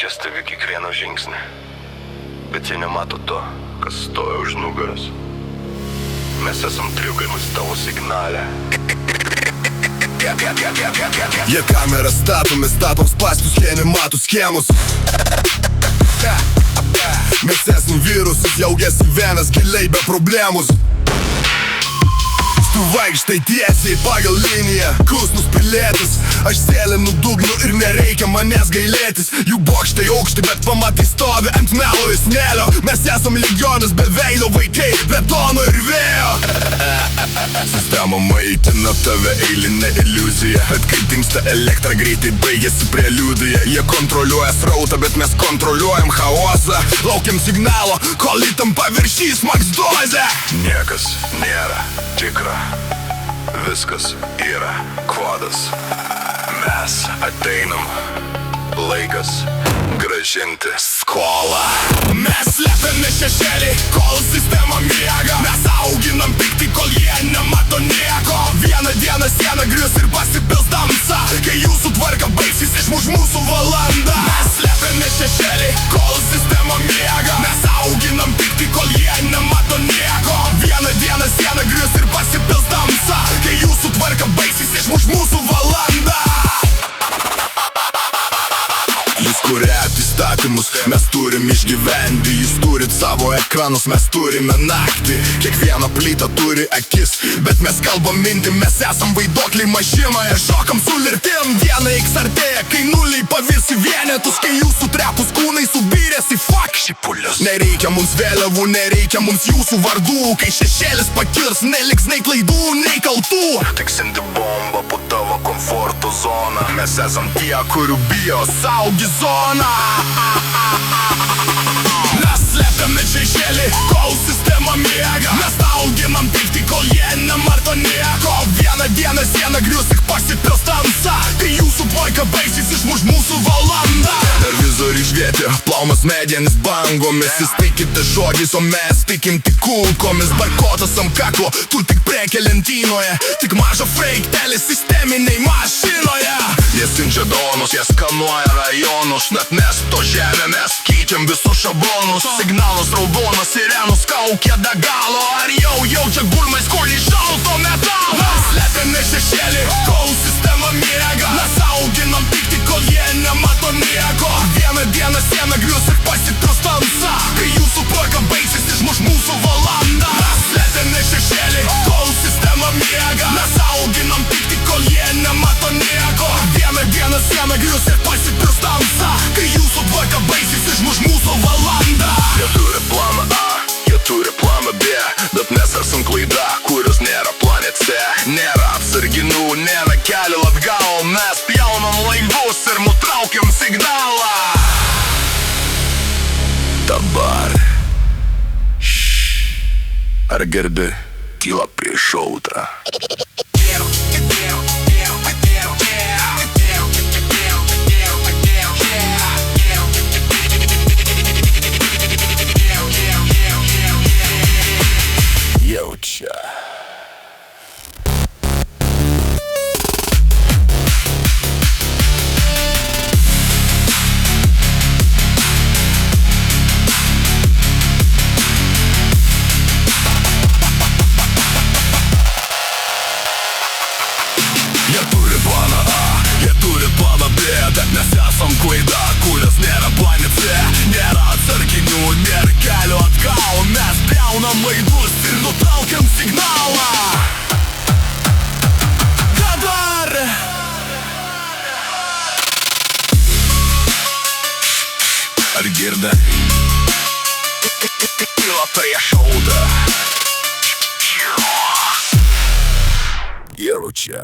Čia stebi kiekvieną žingsnį, bet jie nemato to, kas stoja už nugaros. Mes esam triukai, mus tavo signalę. Jie kamerą stato, mes statom spastus, jie nemato schemus. Mes esam virusas, jaugės į venas giliai be problemus. Tu vaikštai tiesiai pagal liniją, klusnus pilietis. Aš sėlinu dugnu ir nereikia manęs gailėtis. Jų bokštai aukšti, bet pamatai stovi ant melo ir smėlio. Mes esam legionas be veido, vaikai, betono ir vėjo. Sistema maitina tave, eilinė iliuzija. Bet kai dingsta elektra, greitai baigėsi preliudija. Jie kontroliuoja srautą, bet mes kontroliuojam chaosą. Laukiam signalo, kol įtampa viršys maks dozę. Niekas nėra tikra, viskas yra kvadas. Mes ateinam, laikas grąžinti skolą. Mes slepiame šešėlį, kol sistema miega. Mes auginam pyktį, kol jie nemato nieko. Vieną dieną siena grius ir pasipils tamsa. Kai jūsų tvarka baigsis, išmuš mūsų valanda. Mes slepiame šešėlį, kol sistema miega. Mes auginam pyktį, kol jie nemato nieko. Vieną dieną siena grius ir pasipils tamsa. Kai jūsų tvarka baigsis, išmuš mūsų valanda. Jūs kuriat įstatymus, mes turim išgyventi. Jūs turit savo ekranus, mes turime naktį. Kiekviena plyta turi akis, bet mes kalbam mintim. Mes esam vaiduokliai mašinoje, šokam su lirtim. Diena X artėja, kai nuliai pavirs į vienetus. Kai jūsų trepus kūnai subyrės į fuck šipulius. Nereikia mums vėliavų, nereikia mums jūsų vardų. Kai šešėlis pakirs, neliks nei klaidų, nei kaltų. Tiksinti bomba po tavo komforto zoną. Mes esam tie, kurių bijo saugi zona. Mes slepiame šešėlį, kol sistema miega. Mes auginam pyktį, kol jie nemato nieko. Vieną dieną siena grius, tik pasipils tamsa. Kai jūsų tvarka baigsis, išmuš mūsų valanda. Televizorių švietė, plaumas medienis bangomis. Jūs tikite žodžiais, o mes tikim tik kulkomis. Barkotas ant kaklo, tu tik prekė lentynoje. Tik maža freiktelė sisteminiai mašinoje. Jie siunčia dronus, jie skanuoja rajonus. Net mes to žemė, mes keičiam visus šablonus. Signalas raudonas, sirenos kaukia be galo. Ar jau jaučia gulmais, kol iš šalto metalo? Mes slepiame šešėlį, kol sistema miega. Mes auginam pyktį, kol jie nemato nieko. Vieną dieną siena grius ir pasipils tamsa. Kai jūsų tvarka baigsis, išmuš mūsų valanda. Mes slepiame šešėlį, kol sistema miega. Mes auginam pyktį, kol jie nemato nieko. Vieną dieną siena grius ir pasipils tamsa. Kai jūsų tvarka baigsis, išmuš mūsų valanda. Jie turi planą A, jie turi planą B, bet mes esam klaida, kurios nėra planet C. Nėra apsarginų, nėra kelio atgal. Mes pjaunam laivus ir nutraukiam signalą. Dabar ar girdi tyla prieš audrą? Jaučia. Jie turi planą A, jie turi planą B, bet mes esam klaida, kurios nėra planet C. Nėra atsarginių, nėra kelio atgal. Mes pjaunam laidus ir nutraukiam signalą. Dabar ar girdi? Tyla prieš audrą. Jaučia.